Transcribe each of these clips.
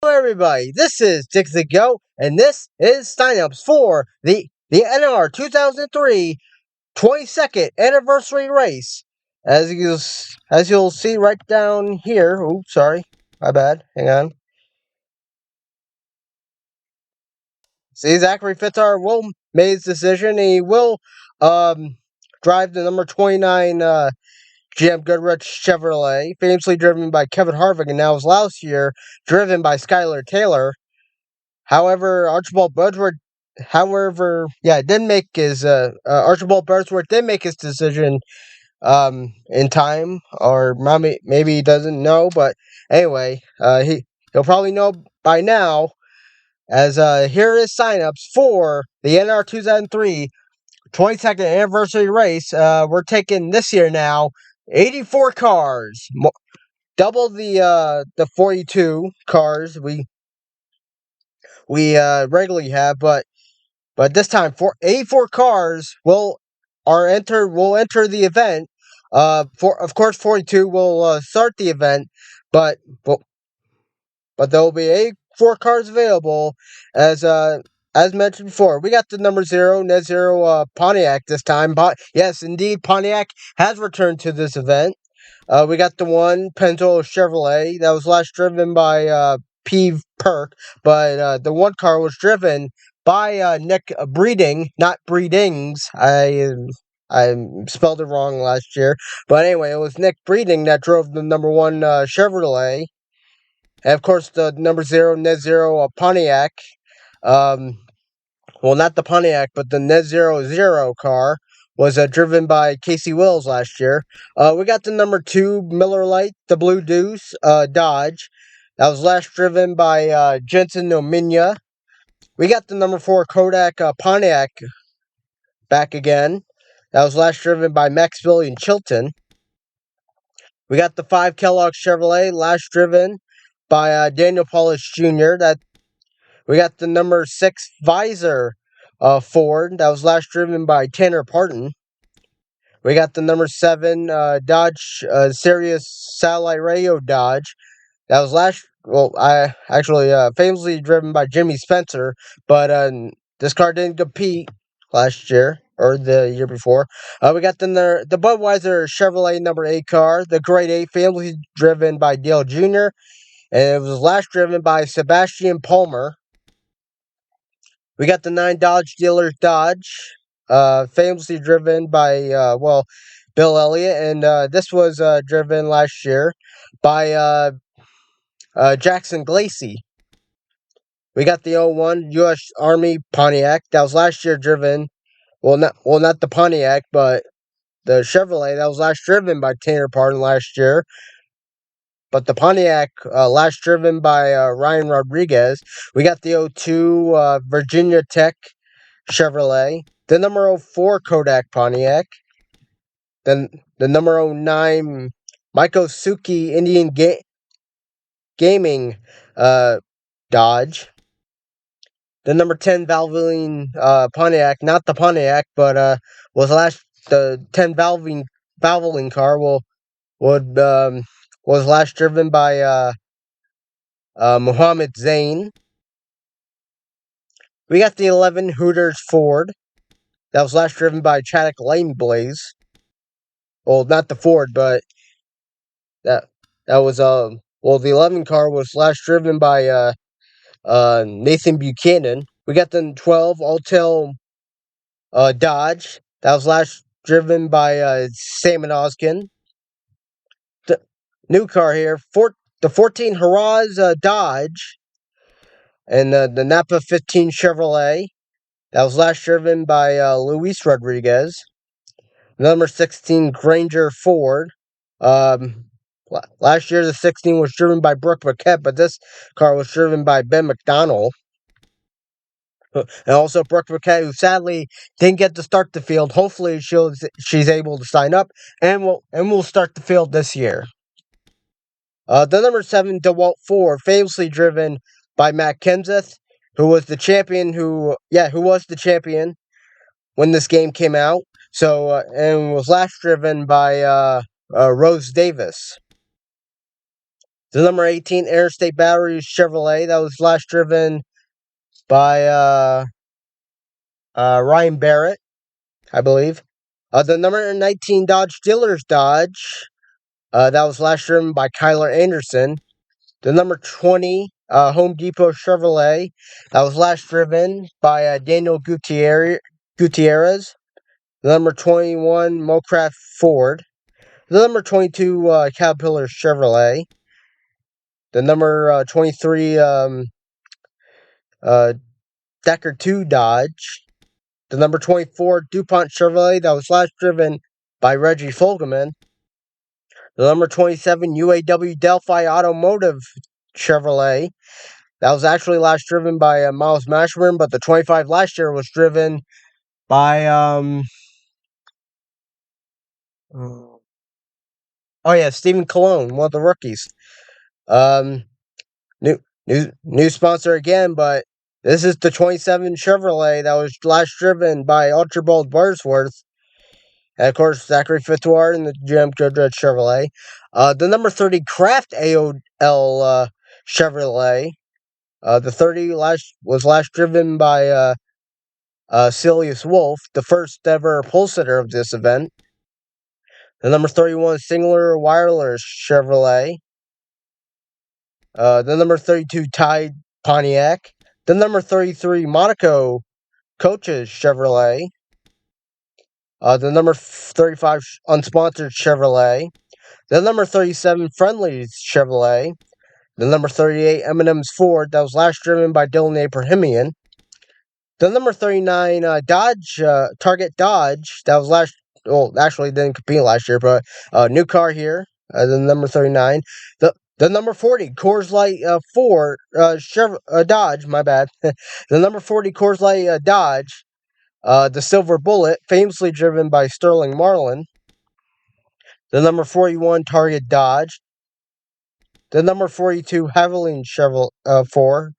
Hello everybody, this is Dixon Go, and this is signups for the NR2003 22nd anniversary race. As you'll see right down here. Oops, sorry, my bad. Hang on. See, Zachary Fittar will made his decision. He will drive the number 29 GM Goodrich Chevrolet, famously driven by Kevin Harvick, and now was last year driven by Skylar Taylor. However, didn't make his Archibald Bursworth did make his decision in time, or maybe he doesn't know, but anyway, he'll probably know by now. As here is signups for the NR 2003 22nd anniversary race. We're taking this year now 84 cars, double the 42 cars we regularly have, but this time, 84 cars will enter the event. Of course, 42 will start the event, but there will be 84 cars available. As mentioned before, we got the number 0 Net Zero Pontiac this time. Yes, indeed, Pontiac has returned to this event. We got the 1 Pinto Chevrolet that was last driven by Peeve Perk, but the 1 car was driven by Nick Breeding, not Breedings. I spelled it wrong last year, but anyway, it was Nick Breeding that drove the number 1 Chevrolet, and of course the number 0 Net Zero Pontiac. Well, not the Pontiac, but the Net Zero car was driven by Casey Wills last year. We got the number 2 Miller Lite, the Blue Deuce Dodge. That was last driven by Jensen Ominya. We got the number 4 Kodak Pontiac back again. That was last driven by Max Billy and Chilton. We got the 5 Kellogg Chevrolet, last driven by Daniel Polish Jr. We got the number 6 Visor Ford. That was last driven by Tanner Partin. We got the number 7 Dodge Sirius Satellite Radio Dodge. That was famously driven by Jimmy Spencer, but this car didn't compete last year or the year before. We got the Budweiser Chevrolet number 8 car, the Grade 8, famously driven by Dale Jr., and it was last driven by Sebastian Palmer. We got the 9 Dodge Dealers Dodge, famously driven by Bill Elliott, and this was driven last year by Jackson Glacy. We got the 01 U.S. Army Pontiac that was last year driven. Not the Pontiac, but the Chevrolet that was last driven by Tanner Partin last year. But the Pontiac last driven by Ryan Rodriguez. We got the 02 Virginia Tech Chevrolet, the number 04 Kodak Pontiac, then the number 09 Mikosuki Indian Gaming Dodge, the number 10 Valvoline Pontiac, not the Pontiac, but the 10 Valvoline car was last driven by Muhammad Zain. We got the 11 Hooters Ford that was last driven by Chaddock Lane Blaze. Well, not the Ford, but that was the 11 car was last driven by Nathan Buchanan. We got the 12 Altel Dodge that was last driven by Samet Ozkan. The new car here, the 14 Haraz Dodge, and the Napa 15 Chevrolet that was last driven by Luis Rodriguez. Number 16 Granger Ford. Last year the 16 was driven by Brooke Paquette, but this car was driven by Ben McDonald. And also Brooke Paquette, who sadly didn't get to start the field. Hopefully she's able to sign up and will start the field this year. The number 7 DeWalt Ford, famously driven by Matt Kenseth, who was the champion when this game came out. So and was last driven by Rose Davis. The number 18 Interstate Batteries Chevrolet that was last driven by Ryan Barrett, I believe. The number 19 Dodge Dealers Dodge that was last driven by Kyler Anderson. The number 20 Home Depot Chevrolet that was last driven by Daniel Gutierrez. The number 21 Mocraft Ford. The number 22 Caterpillar Chevrolet. The number 23 Decker 2 Dodge. The number 24 DuPont Chevrolet that was last driven by Reggie Fogleman. The number 27 UAW Delphi Automotive Chevrolet that was actually last driven by Miles Mashburn, but the 25 last year was driven by Stephen Colon, one of the rookies. New sponsor again, but this is the 27 Chevrolet that was last driven by Archibald Bursworth. And of course, Zachary Fitzward in the GM Judge Chevrolet. The number 30 Kraft AOL Chevrolet. The 30 was last driven by Celius Wolf, the first ever pole sitter of this event. The number 31 Singular Wireless Chevrolet. The number 32 Tide Pontiac. The number 33 Monaco Coaches Chevrolet. The number 35 Unsponsored Chevrolet. The number 37 Friendly's Chevrolet. The number 38 M&M's Ford that was last driven by Dylan Abrahamian. The number 39 Target Dodge that was actually didn't compete last year, but new car here. The number 39. The number 40 Coors Light Ford Dodge, my bad. The number 40 Coors Light Dodge, the Silver Bullet, famously driven by Sterling Marlin. The number 41 Target Dodge. The number 42 Haviland Chevrolet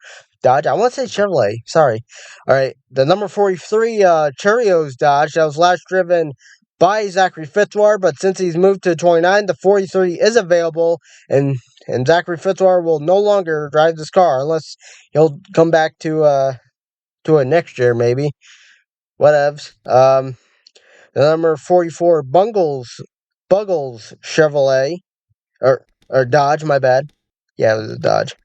Dodge. I want to say Chevrolet. Sorry. All right. The number 43 Cheerios Dodge that was last driven by Zachary Fitzwar, but since he's moved to 29, the 43 is available, and Zachary Fitzwar will no longer drive this car unless he'll come back to it next year, maybe. Whatevs. The number 44 Buggles Chevrolet or Dodge, my bad. Yeah, it was a Dodge.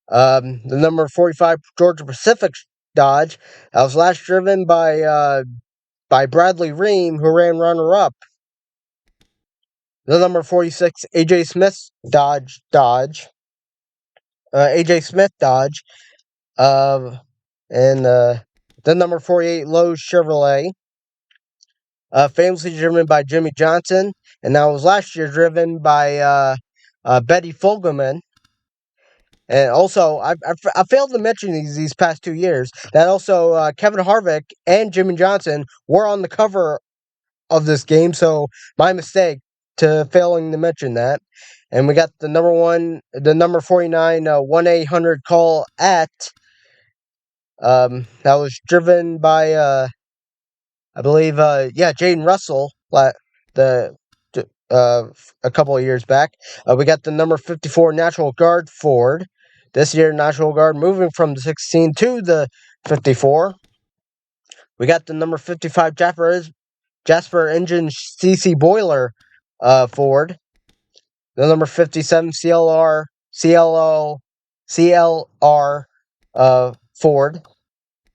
The number 45 Georgia Pacific Dodge that was last driven by Bradley Ream, who ran runner-up. The number 46 AJ Smith Dodge. AJ Smith Dodge. And the number 48 Lowe's Chevrolet. Famously driven by Jimmy Johnson, and that was last year driven by Betty Fogleman. And also, I failed to mention these past 2 years that also Kevin Harvick and Jimmy Johnson were on the cover of this game, so my mistake to failing to mention that. And we got the number 49 1-800 call at that was driven by I believe Jaden Russell a couple of years back. We got the number 54 National Guard Ford. This year, National Guard moving from the 16 to the 54. We got the number 55 Jasper Engine CC Boiler Ford. The number 57 CLR Ford.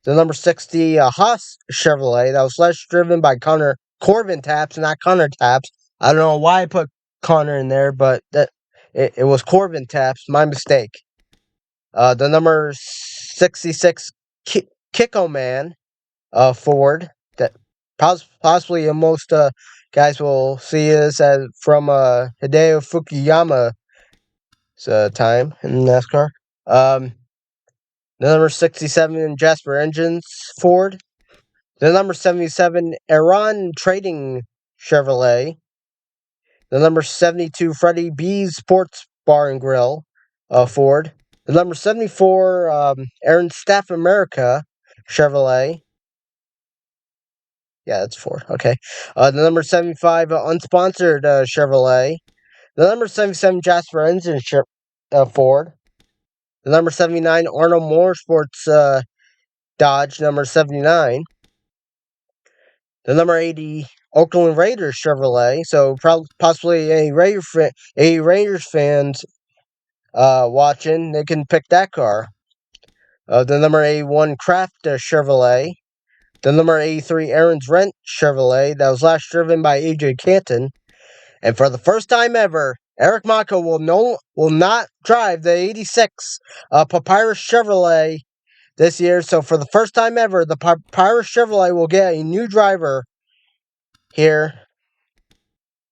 The number 60 Haas Chevrolet that was last driven by Corbin Taps, not Connor Taps. I don't know why I put Connor in there, but it was Corbin Taps. My mistake. The number 66 Kickoman Ford that possibly most guys will see this as from Hideo Fukuyama's time in NASCAR. The number 67 Jasper Engines Ford. The number 77 Iran Trading Chevrolet. The number 72 Freddie B's Sports Bar and Grill Ford. The number 74 Aaron Staff America Chevrolet. Yeah, that's Ford. Okay. The number 75 Unsponsored Chevrolet. The number 77 Jasper Engine Ford. The number 79 Arnold Motorsports Dodge, number 79. The number 80 Oakland Raiders Chevrolet. So possibly a Raiders fans watching, they can pick that car. The number 81 Kraft Chevrolet. The number 83 Aaron's Rent Chevrolet that was last driven by AJ Canton. And for the first time ever, Eric Mako will not drive the 86 Papyrus Chevrolet this year. So for the first time ever, the Papyrus Chevrolet will get a new driver here.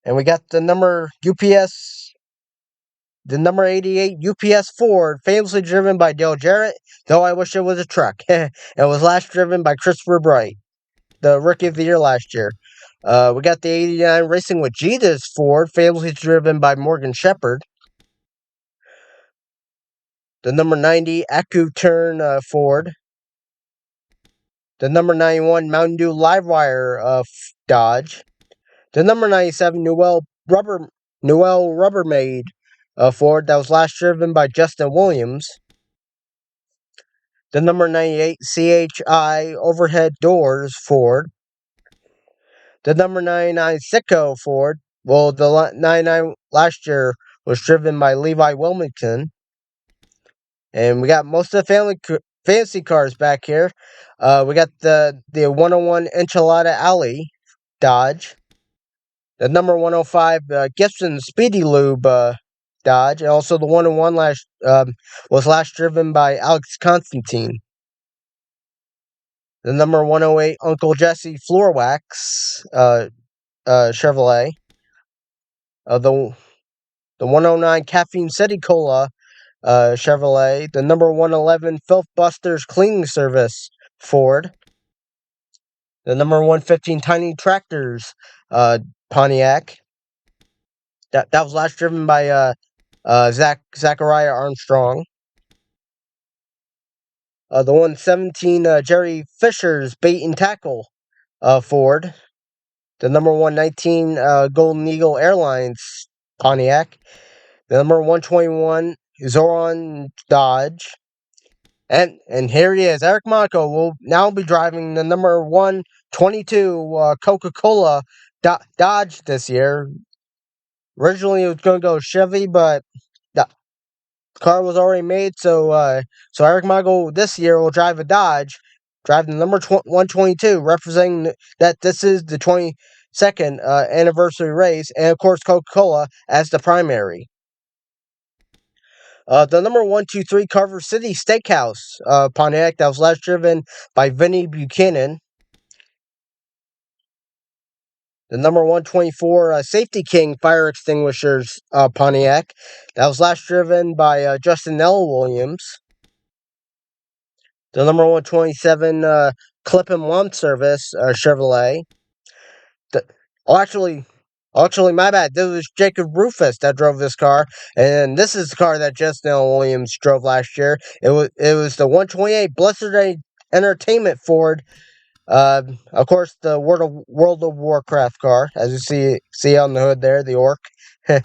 And we got the number 88 UPS Ford, famously driven by Dale Jarrett, though I wish it was a truck. It was last driven by Christopher Bright, the Rookie of the Year last year. We got the 89 Racing with Jesus Ford, famously driven by Morgan Shepherd. The number 90 AccuTurn Ford. The number 91 Mountain Dew Livewire Dodge. The number 97 Newell Rubbermaid Ford that was last driven by Justin Williams. The number 98 CHI Overhead Doors Ford. The number 99 Sicko Ford. Well, the 99 last year was driven by Levi Wilmington. And we got most of the fancy cars back here. We got the 101 Enchilada Alley Dodge. The number 105 Gibson Speedy Lube Dodge. And also the 101 was last driven by Alex Constantine. The number 108 Uncle Jesse Floor Wax Chevrolet. The 109 Caffeine City Cola Chevrolet. The number 111 Filth Busters Cleaning Service Ford. The number 115 Tiny Tractors Pontiac. That was last driven by Zachariah Armstrong. The 117 Jerry Fisher's Bait and Tackle Ford. The number 119 Golden Eagle Airlines Pontiac. The number 121 Zoran Dodge. And here he is. Eric Mako will now be driving the number 122 Coca-Cola Dodge this year. Originally it was going to go Chevy, but the car was already made. So Eric Mako this year will drive a Dodge, drive the number 122, representing that this is the 22nd anniversary race, and of course Coca-Cola as the primary. The number 123 Carver City Steakhouse Pontiac that was last driven by Vinny Buchanan. The number 124 Safety King Fire Extinguishers Pontiac that was last driven by Justin L. Williams. The number 127 Clip and Lawn Service Chevrolet. Actually, my bad. This was Jacob Rufus that drove this car, and this is the car that Justin L. Williams drove last year. It was the 128 Blizzard Entertainment Ford. Of course, the World of Warcraft car, as you see on the hood there, the orc. The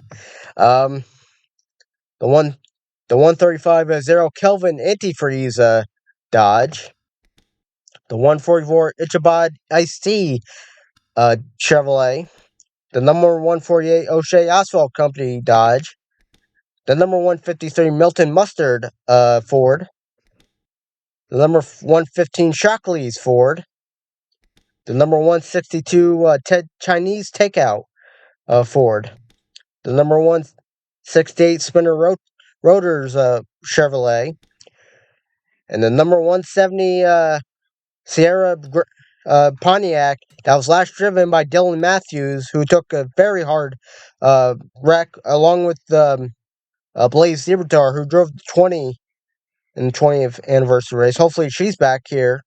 135 Zero Kelvin Antifreeze Dodge. The 144 Ichabod Ice-T Chevrolet. The number 148 O'Shea Asphalt Company Dodge. The number 153 Milton Mustard Ford. The number 115 Shockley's Ford. The number 162 Chinese Takeout Ford. The number 168 Spinner Rotors Chevrolet. And the number 170 Sierra Pontiac that was last driven by Dylan Matthews, who took a very hard wreck, along with Blaze Zebradar, who drove the 20 in the 20th anniversary race. Hopefully she's back here,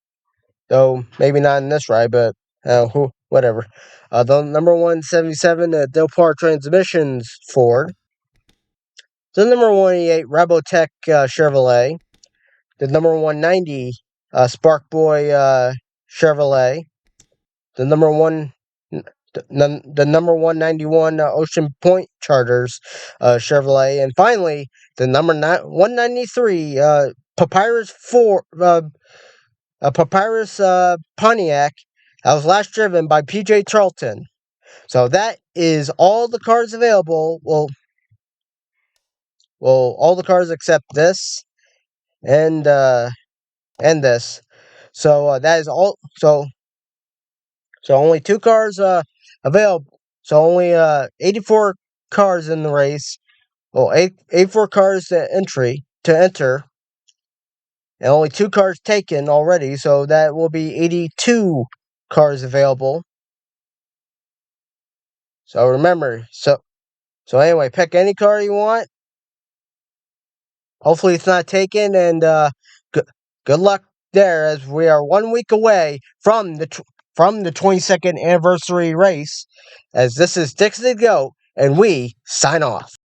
though maybe not in this ride, but whatever. The number 177 Delpar Transmissions Ford. The number 188 Rabotech Chevrolet. The number 190 Spark Boy Chevrolet. The number 191 Ocean Point Charters Chevrolet. And finally, the number 193 Papyrus Papyrus Pontiac that was last driven by PJ Charlton. So that is all the cars available. Well, all the cars except this and this. So that is all. So only 2 cars available. So only 84 cars in the race. Well, 84 cars to enter. And only 2 cars taken already, so that will be 82 cars available. So remember, so anyway, pick any car you want. Hopefully it's not taken, and good luck there, as we are 1 week away from the 22nd anniversary race. As this is Dixon to Go, and we sign off.